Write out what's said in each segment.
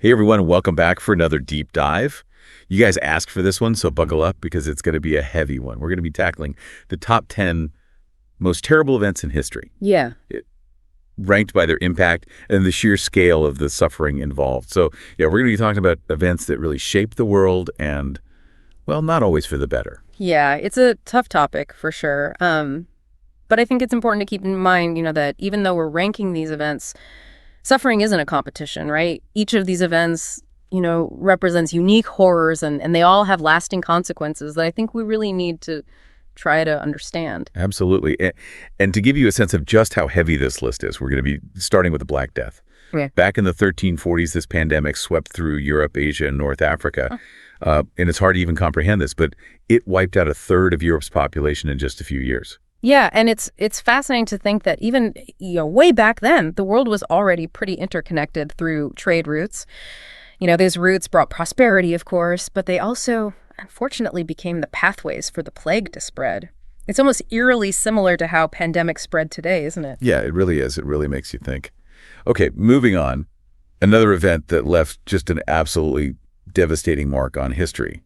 Hey everyone, welcome back for another deep dive. You guys asked for this one, so buckle up because it's going to be a heavy one. We're going to be tackling the top 10 most terrible events in history, Yeah. ranked by their impact and the sheer scale of the suffering involved. So, yeah, we're going to be talking about events that really shaped the world and, well, not always for the better. Yeah, it's a tough topic for sure. But I think it's important to keep in mind, that even though we're ranking these events, suffering isn't a competition, right? Each of these events, represents unique horrors and they all have lasting consequences that I think we really need to try to understand. Absolutely. And to give you a sense of just how heavy this list is, we're going to be starting with the Black Death. Okay. Back in the 1340s, this pandemic swept through Europe, Asia, and North Africa. And it's hard to even comprehend this, but it wiped out a third of Europe's population in just a few years. Yeah, and it's fascinating to think that even, way back then, the world was already pretty interconnected through trade routes. Those routes brought prosperity, of course, but they also, unfortunately, became the pathways for the plague to spread. It's almost eerily similar to how pandemics spread today, isn't it? Yeah, it really is. It really makes you think. Okay, moving on. Another event that left just an absolutely devastating mark on history.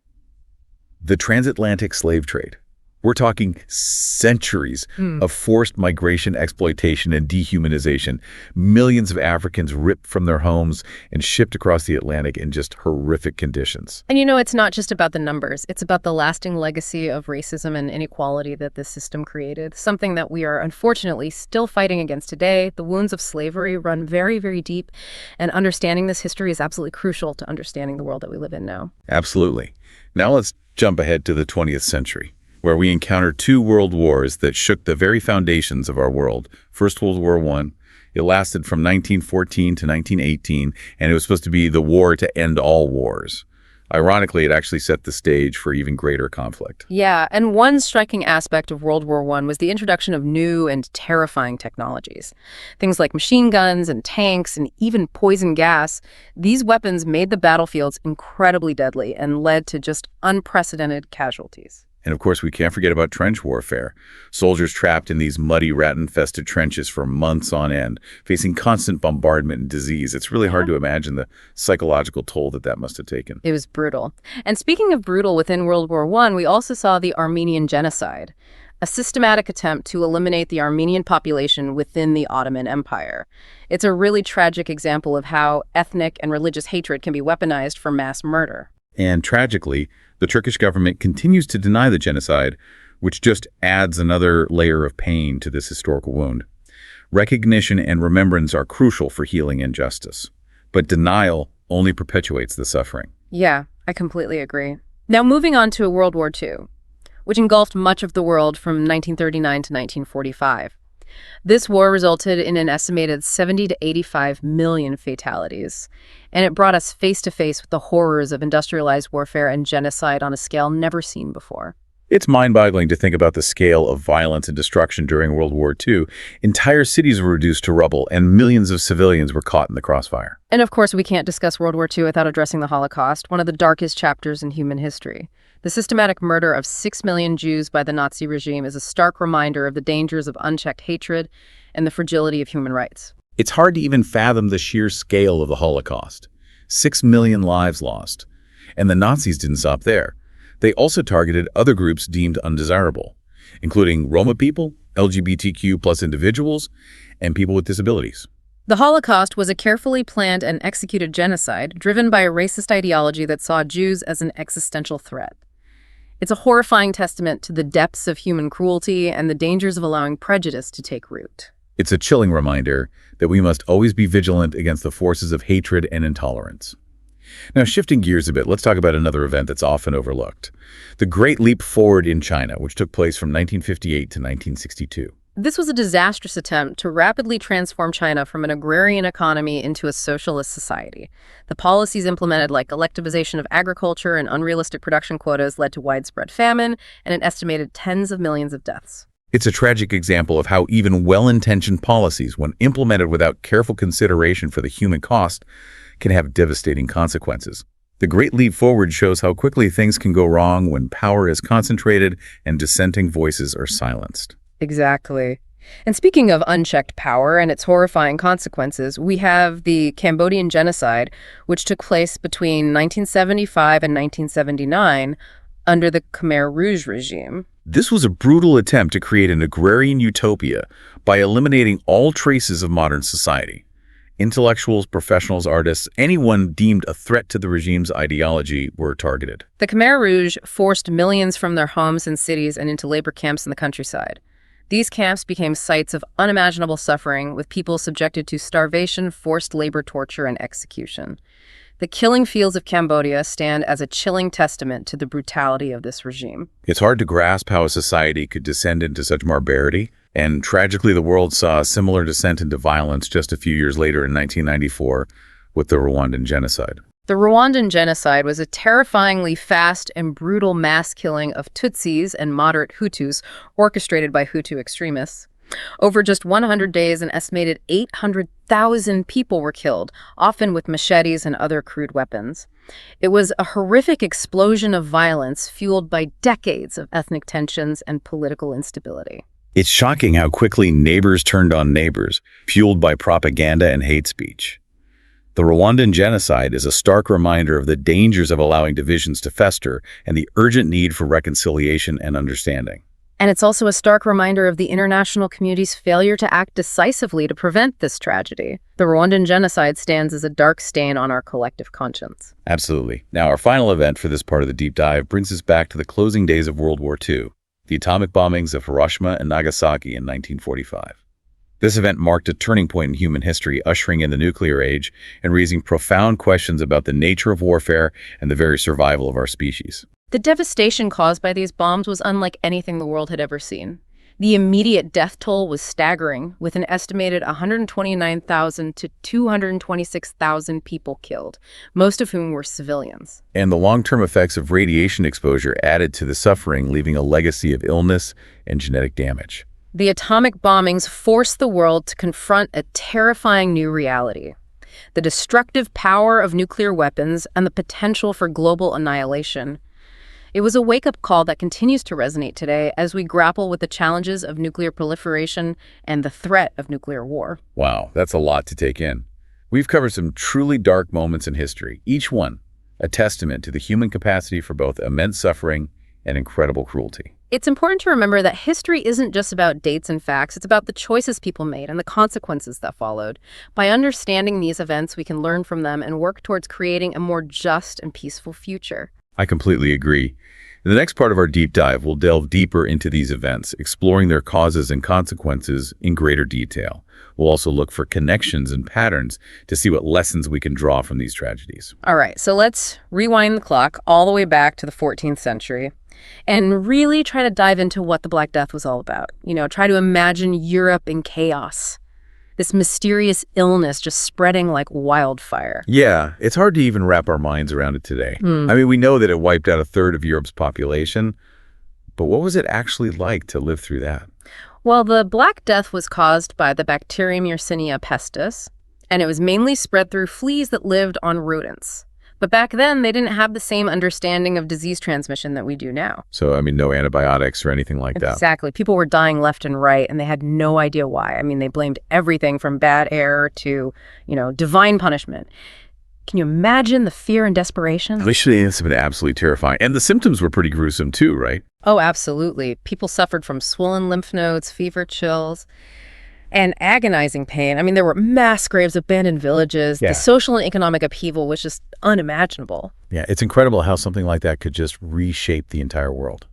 The transatlantic slave trade. We're talking centuries of forced migration, exploitation, and dehumanization. Millions of Africans ripped from their homes and shipped across the Atlantic in just horrific conditions. And it's not just about the numbers. It's about the lasting legacy of racism and inequality that this system created, something that we are unfortunately still fighting against today. The wounds of slavery run very, very deep, and understanding this history is absolutely crucial to understanding the world that we live in now. Absolutely. Now let's jump ahead to the 20th century, where we encounter two world wars that shook the very foundations of our world. First World War I, it lasted from 1914 to 1918, and it was supposed to be the war to end all wars. Ironically, it actually set the stage for even greater conflict. Yeah, and one striking aspect of World War I was the introduction of new and terrifying technologies. Things like machine guns and tanks and even poison gas. These weapons made the battlefields incredibly deadly and led to just unprecedented casualties. And of course, we can't forget about trench warfare. Soldiers trapped in these muddy, rat-infested trenches for months on end, facing constant bombardment and disease. It's really hard to imagine the psychological toll that must have taken. It was brutal. And speaking of brutal, within World War I, we also saw the Armenian Genocide, a systematic attempt to eliminate the Armenian population within the Ottoman Empire. It's a really tragic example of how ethnic and religious hatred can be weaponized for mass murder. And tragically, the Turkish government continues to deny the genocide, which just adds another layer of pain to this historical wound. Recognition and remembrance are crucial for healing injustice, but denial only perpetuates the suffering. Yeah, I completely agree. Now moving on to World War II, which engulfed much of the world from 1939 to 1945. This war resulted in an estimated 70 to 85 million fatalities, and it brought us face to face with the horrors of industrialized warfare and genocide on a scale never seen before. It's mind-boggling to think about the scale of violence and destruction during World War II. Entire cities were reduced to rubble, and millions of civilians were caught in the crossfire. And of course, we can't discuss World War II without addressing the Holocaust, one of the darkest chapters in human history. The systematic murder of 6 million Jews by the Nazi regime is a stark reminder of the dangers of unchecked hatred and the fragility of human rights. It's hard to even fathom the sheer scale of the Holocaust. 6 million lives lost. And the Nazis didn't stop there. They also targeted other groups deemed undesirable, including Roma people, LGBTQ plus individuals, and people with disabilities. The Holocaust was a carefully planned and executed genocide driven by a racist ideology that saw Jews as an existential threat. It's a horrifying testament to the depths of human cruelty and the dangers of allowing prejudice to take root. It's a chilling reminder that we must always be vigilant against the forces of hatred and intolerance. Now, shifting gears a bit, let's talk about another event that's often overlooked. The Great Leap Forward in China, which took place from 1958 to 1962. This was a disastrous attempt to rapidly transform China from an agrarian economy into a socialist society. The policies implemented, like electivization of agriculture and unrealistic production quotas, led to widespread famine and an estimated tens of millions of deaths. It's a tragic example of how even well-intentioned policies, when implemented without careful consideration for the human cost, can have devastating consequences. The Great Leap Forward shows how quickly things can go wrong when power is concentrated and dissenting voices are silenced. Exactly. And speaking of unchecked power and its horrifying consequences, we have the Cambodian genocide, which took place between 1975 and 1979 under the Khmer Rouge regime. This was a brutal attempt to create an agrarian utopia by eliminating all traces of modern society. Intellectuals, professionals, artists, anyone deemed a threat to the regime's ideology were targeted. The Khmer Rouge forced millions from their homes and cities and into labor camps in the countryside. These camps became sites of unimaginable suffering, with people subjected to starvation, forced labor, torture, and execution. The killing fields of Cambodia stand as a chilling testament to the brutality of this regime. It's hard to grasp how a society could descend into such barbarity, and tragically the world saw a similar descent into violence just a few years later in 1994 with the Rwandan genocide. The Rwandan genocide was a terrifyingly fast and brutal mass killing of Tutsis and moderate Hutus, orchestrated by Hutu extremists. Over just 100 days, an estimated 800,000 people were killed, often with machetes and other crude weapons. It was a horrific explosion of violence fueled by decades of ethnic tensions and political instability. It's shocking how quickly neighbors turned on neighbors, fueled by propaganda and hate speech. The Rwandan genocide is a stark reminder of the dangers of allowing divisions to fester and the urgent need for reconciliation and understanding. And it's also a stark reminder of the international community's failure to act decisively to prevent this tragedy. The Rwandan genocide stands as a dark stain on our collective conscience. Absolutely. Now, our final event for this part of the deep dive brings us back to the closing days of World War II, the atomic bombings of Hiroshima and Nagasaki in 1945. This event marked a turning point in human history, ushering in the nuclear age and raising profound questions about the nature of warfare and the very survival of our species. The devastation caused by these bombs was unlike anything the world had ever seen. The immediate death toll was staggering, with an estimated 129,000 to 226,000 people killed, most of whom were civilians. And the long-term effects of radiation exposure added to the suffering, leaving a legacy of illness and genetic damage. The atomic bombings forced the world to confront a terrifying new reality: the destructive power of nuclear weapons and the potential for global annihilation. It was a wake-up call that continues to resonate today as we grapple with the challenges of nuclear proliferation and the threat of nuclear war. Wow, that's a lot to take in. We've covered some truly dark moments in history, each one a testament to the human capacity for both immense suffering and incredible cruelty. It's important to remember that history isn't just about dates and facts, it's about the choices people made and the consequences that followed. By understanding these events, we can learn from them and work towards creating a more just and peaceful future. I completely agree. In the next part of our deep dive, we'll delve deeper into these events, exploring their causes and consequences in greater detail. We'll also look for connections and patterns to see what lessons we can draw from these tragedies. All right, so let's rewind the clock all the way back to the 14th century and really try to dive into what the Black Death was all about. Try to imagine Europe in chaos. This mysterious illness just spreading like wildfire. Yeah, it's hard to even wrap our minds around it today. I mean, we know that it wiped out a third of Europe's population, but what was it actually like to live through that? Well, the Black Death was caused by the bacterium Yersinia pestis, and it was mainly spread through fleas that lived on rodents. But back then, they didn't have the same understanding of disease transmission that we do now. So, I mean, no antibiotics or anything like that. Exactly. People were dying left and right, and they had no idea why. I mean, they blamed everything from bad air to, divine punishment. Can you imagine the fear and desperation? Initially, it's been absolutely terrifying. And the symptoms were pretty gruesome too, right? Oh, absolutely. People suffered from swollen lymph nodes, fever, chills, and agonizing pain. I mean, there were mass graves, abandoned villages. Yeah. The social and economic upheaval was just unimaginable. Yeah, it's incredible how something like that could just reshape the entire world.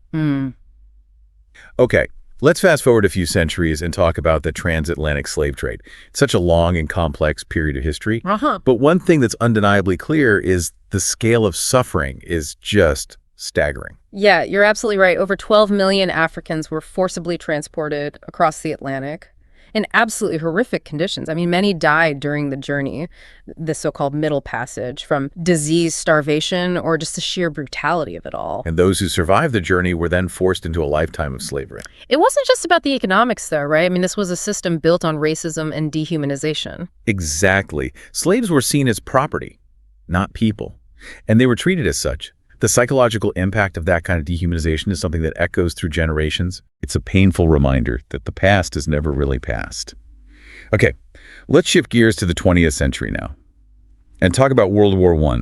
Okay, let's fast forward a few centuries and talk about the transatlantic slave trade. It's such a long and complex period of history. But one thing that's undeniably clear is the scale of suffering is just staggering. Yeah, you're absolutely right. Over 12 million Africans were forcibly transported across the Atlantic in absolutely horrific conditions. I mean, many died during the journey, the so-called Middle Passage, from disease, starvation, or just the sheer brutality of it all. And those who survived the journey were then forced into a lifetime of slavery. It wasn't just about the economics, though, right? I mean, this was a system built on racism and dehumanization. Exactly. Slaves were seen as property, not people. And they were treated as such. The psychological impact of that kind of dehumanization is something that echoes through generations. It's a painful reminder that the past is never really past. Okay, let's shift gears to the 20th century now and talk about World War I.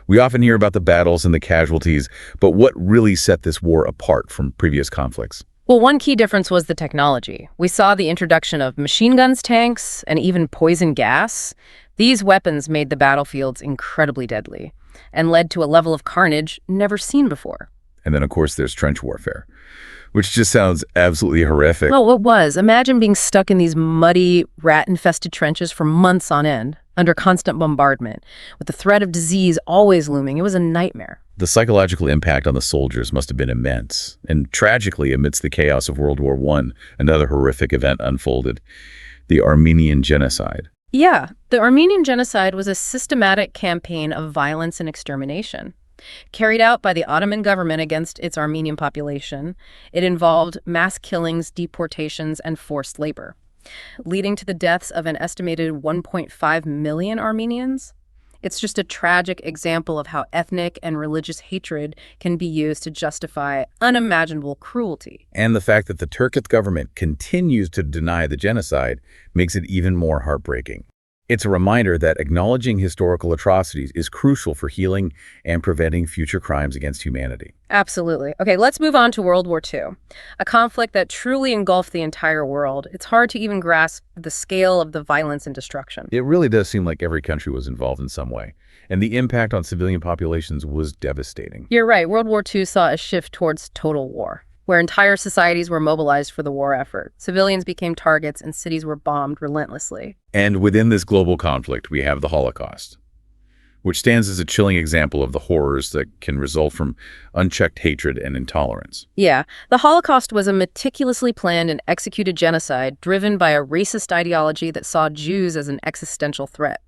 We often hear about the battles and the casualties, but what really set this war apart from previous conflicts? Well, one key difference was the technology. We saw the introduction of machine guns, tanks, and even poison gas. These weapons made the battlefields incredibly deadly and led to a level of carnage never seen before. And then, of course, there's trench warfare, which just sounds absolutely horrific. Well, it was. Imagine being stuck in these muddy, rat-infested trenches for months on end, under constant bombardment, with the threat of disease always looming. It was a nightmare. The psychological impact on the soldiers must have been immense. And tragically, amidst the chaos of World War I, another horrific event unfolded: the Armenian Genocide. Yeah, the Armenian Genocide was a systematic campaign of violence and extermination, carried out by the Ottoman government against its Armenian population. It involved mass killings, deportations, and forced labor, leading to the deaths of an estimated 1.5 million Armenians. It's just a tragic example of how ethnic and religious hatred can be used to justify unimaginable cruelty. And the fact that the Turkic government continues to deny the genocide makes it even more heartbreaking. It's a reminder that acknowledging historical atrocities is crucial for healing and preventing future crimes against humanity. Absolutely. Okay, let's move on to World War II, a conflict that truly engulfed the entire world. It's hard to even grasp the scale of the violence and destruction. It really does seem like every country was involved in some way, and the impact on civilian populations was devastating. You're right. World War II saw a shift towards total war, where entire societies were mobilized for the war effort. Civilians became targets and cities were bombed relentlessly. And within this global conflict, we have the Holocaust, which stands as a chilling example of the horrors that can result from unchecked hatred and intolerance. Yeah, the Holocaust was a meticulously planned and executed genocide driven by a racist ideology that saw Jews as an existential threat.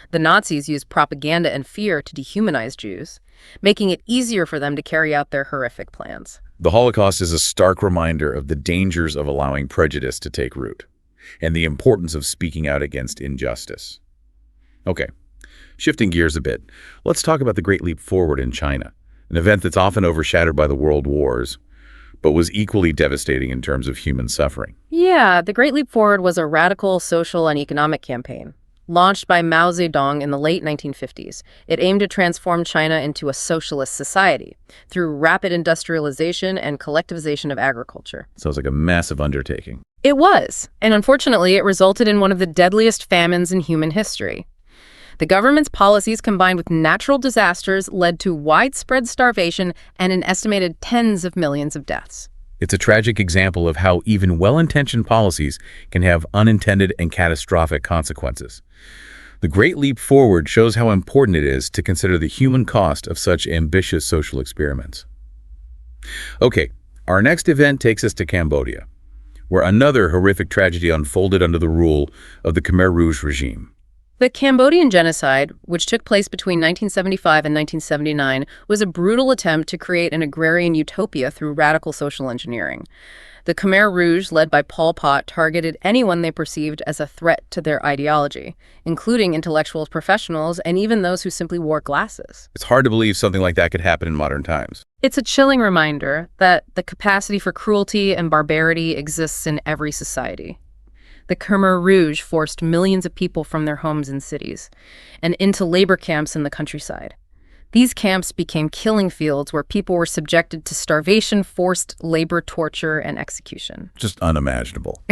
The Nazis used propaganda and fear to dehumanize Jews, making it easier for them to carry out their horrific plans. The Holocaust is a stark reminder of the dangers of allowing prejudice to take root and the importance of speaking out against injustice. Okay, shifting gears a bit, let's talk about the Great Leap Forward in China, an event that's often overshadowed by the world wars, but was equally devastating in terms of human suffering. Yeah, the Great Leap Forward was a radical social and economic campaign launched by Mao Zedong in the late 1950s. It aimed to transform China into a socialist society through rapid industrialization and collectivization of agriculture. Sounds like a massive undertaking. It was, and unfortunately, it resulted in one of the deadliest famines in human history. The government's policies combined with natural disasters led to widespread starvation and an estimated tens of millions of deaths. It's a tragic example of how even well-intentioned policies can have unintended and catastrophic consequences. The Great Leap Forward shows how important it is to consider the human cost of such ambitious social experiments. Okay, our next event takes us to Cambodia, where another horrific tragedy unfolded under the rule of the Khmer Rouge regime. The Cambodian genocide, which took place between 1975 and 1979, was a brutal attempt to create an agrarian utopia through radical social engineering. The Khmer Rouge, led by Pol Pot, targeted anyone they perceived as a threat to their ideology, including intellectuals, professionals, and even those who simply wore glasses. It's hard to believe something like that could happen in modern times. It's a chilling reminder that the capacity for cruelty and barbarity exists in every society. The Khmer Rouge forced millions of people from their homes and cities and into labor camps in the countryside. These camps became killing fields where people were subjected to starvation, forced labor, torture, and execution. Just unimaginable.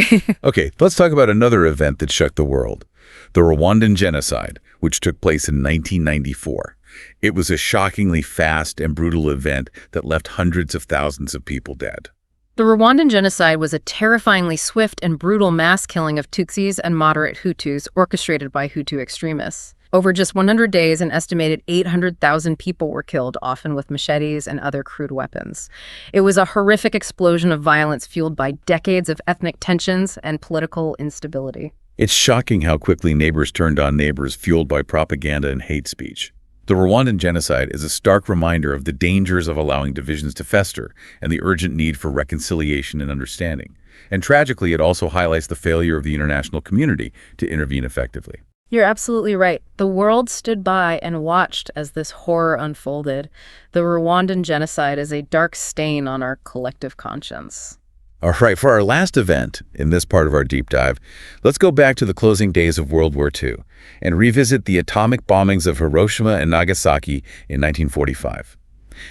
Okay, let's talk about another event that shook the world, the Rwandan Genocide, which took place in 1994. It was a shockingly fast and brutal event that left hundreds of thousands of people dead. The Rwandan genocide was a terrifyingly swift and brutal mass killing of Tutsis and moderate Hutus orchestrated by Hutu extremists. Over just 100 days, an estimated 800,000 people were killed, often with machetes and other crude weapons. It was a horrific explosion of violence fueled by decades of ethnic tensions and political instability. It's shocking how quickly neighbors turned on neighbors, fueled by propaganda and hate speech. The Rwandan genocide is a stark reminder of the dangers of allowing divisions to fester and the urgent need for reconciliation and understanding. And tragically, it also highlights the failure of the international community to intervene effectively. You're absolutely right. The world stood by and watched as this horror unfolded. The Rwandan genocide is a dark stain on our collective conscience. All right, for our last event in this part of our deep dive, let's go back to the closing days of World War II and revisit the atomic bombings of Hiroshima and Nagasaki in 1945.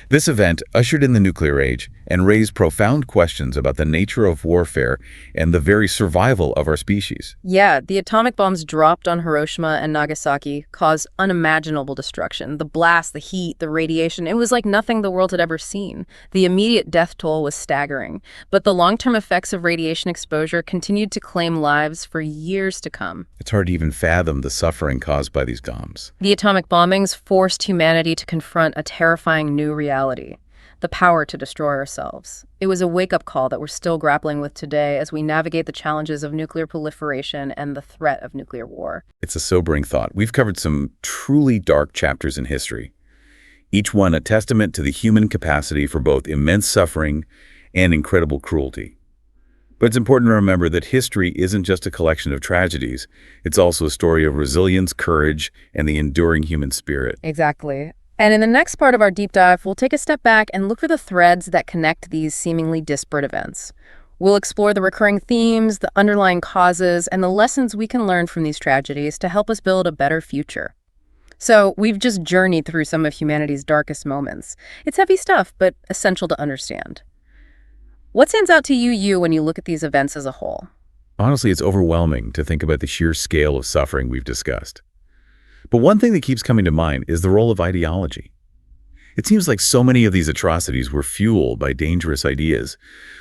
This event ushered in the nuclear age and raised profound questions about the nature of warfare and the very survival of our species. Yeah, the atomic bombs dropped on Hiroshima and Nagasaki caused unimaginable destruction. The blast, the heat, the radiation, it was like nothing the world had ever seen. The immediate death toll was staggering, but the long-term effects of radiation exposure continued to claim lives for years to come. It's hard to even fathom the suffering caused by these bombs. The atomic bombings forced humanity to confront a terrifying new reality, the power to destroy ourselves. It was a wake-up call that we're still grappling with today as we navigate the challenges of nuclear proliferation and the threat of nuclear war. It's a sobering thought. We've covered some truly dark chapters in history, each one a testament to the human capacity for both immense suffering and incredible cruelty. But it's important to remember that history isn't just a collection of tragedies. It's also a story of resilience, courage, and the enduring human spirit. Exactly. And in the next part of our deep dive, we'll take a step back and look for the threads that connect these seemingly disparate events. We'll explore the recurring themes, the underlying causes, and the lessons we can learn from these tragedies to help us build a better future. So, we've just journeyed through some of humanity's darkest moments. It's heavy stuff, but essential to understand. What stands out to you when you look at these events as a whole? Honestly, it's overwhelming to think about the sheer scale of suffering we've discussed. But one thing that keeps coming to mind is the role of ideology. It seems like so many of these atrocities were fueled by dangerous ideas,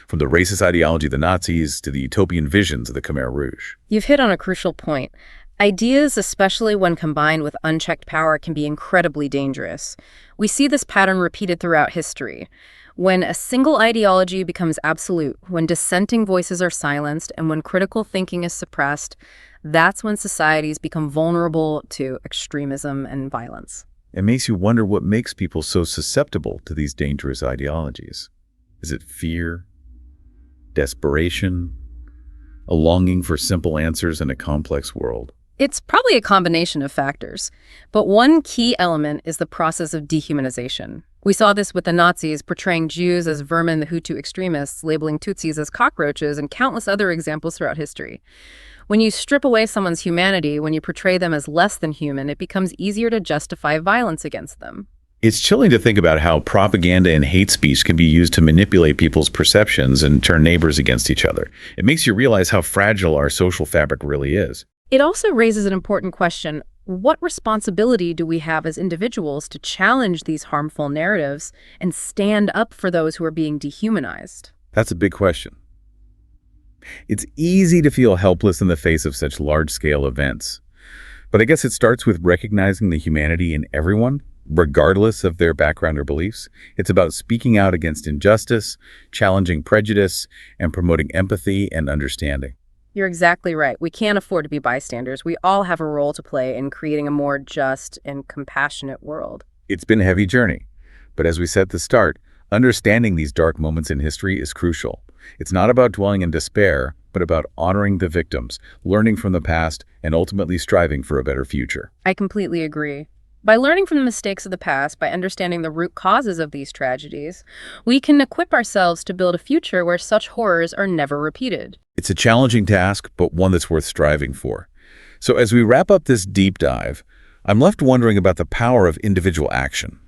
from the racist ideology of the Nazis to the utopian visions of the Khmer Rouge. You've hit on a crucial point. Ideas, especially when combined with unchecked power, can be incredibly dangerous. We see this pattern repeated throughout history. When a single ideology becomes absolute, when dissenting voices are silenced, and when critical thinking is suppressed, that's when societies become vulnerable to extremism and violence. It makes you wonder what makes people so susceptible to these dangerous ideologies. Is it fear, desperation, a longing for simple answers in a complex world? It's probably a combination of factors, but one key element is the process of dehumanization. We saw this with the Nazis portraying Jews as vermin, the Hutu extremists, labeling Tutsis as cockroaches, and countless other examples throughout history. When you strip away someone's humanity, when you portray them as less than human, it becomes easier to justify violence against them. It's chilling to think about how propaganda and hate speech can be used to manipulate people's perceptions and turn neighbors against each other. It makes you realize how fragile our social fabric really is. It also raises an important question. What responsibility do we have as individuals to challenge these harmful narratives and stand up for those who are being dehumanized? That's a big question. It's easy to feel helpless in the face of such large-scale events. But I guess it starts with recognizing the humanity in everyone, regardless of their background or beliefs. It's about speaking out against injustice, challenging prejudice, and promoting empathy and understanding. You're exactly right. We can't afford to be bystanders. We all have a role to play in creating a more just and compassionate world. It's been a heavy journey, but as we said at the start, understanding these dark moments in history is crucial. It's not about dwelling in despair, but about honoring the victims, learning from the past, and ultimately striving for a better future. I completely agree. By learning from the mistakes of the past, by understanding the root causes of these tragedies, we can equip ourselves to build a future where such horrors are never repeated. It's a challenging task, but one that's worth striving for. So as we wrap up this deep dive, I'm left wondering about the power of individual action.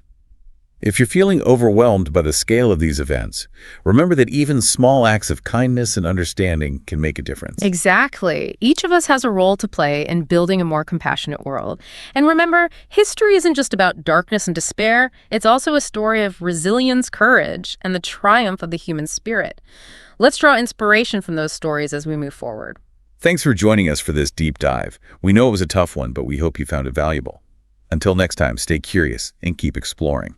If you're feeling overwhelmed by the scale of these events, remember that even small acts of kindness and understanding can make a difference. Exactly. Each of us has a role to play in building a more compassionate world. And remember, history isn't just about darkness and despair. It's also a story of resilience, courage, and the triumph of the human spirit. Let's draw inspiration from those stories as we move forward. Thanks for joining us for this deep dive. We know it was a tough one, but we hope you found it valuable. Until next time, stay curious and keep exploring.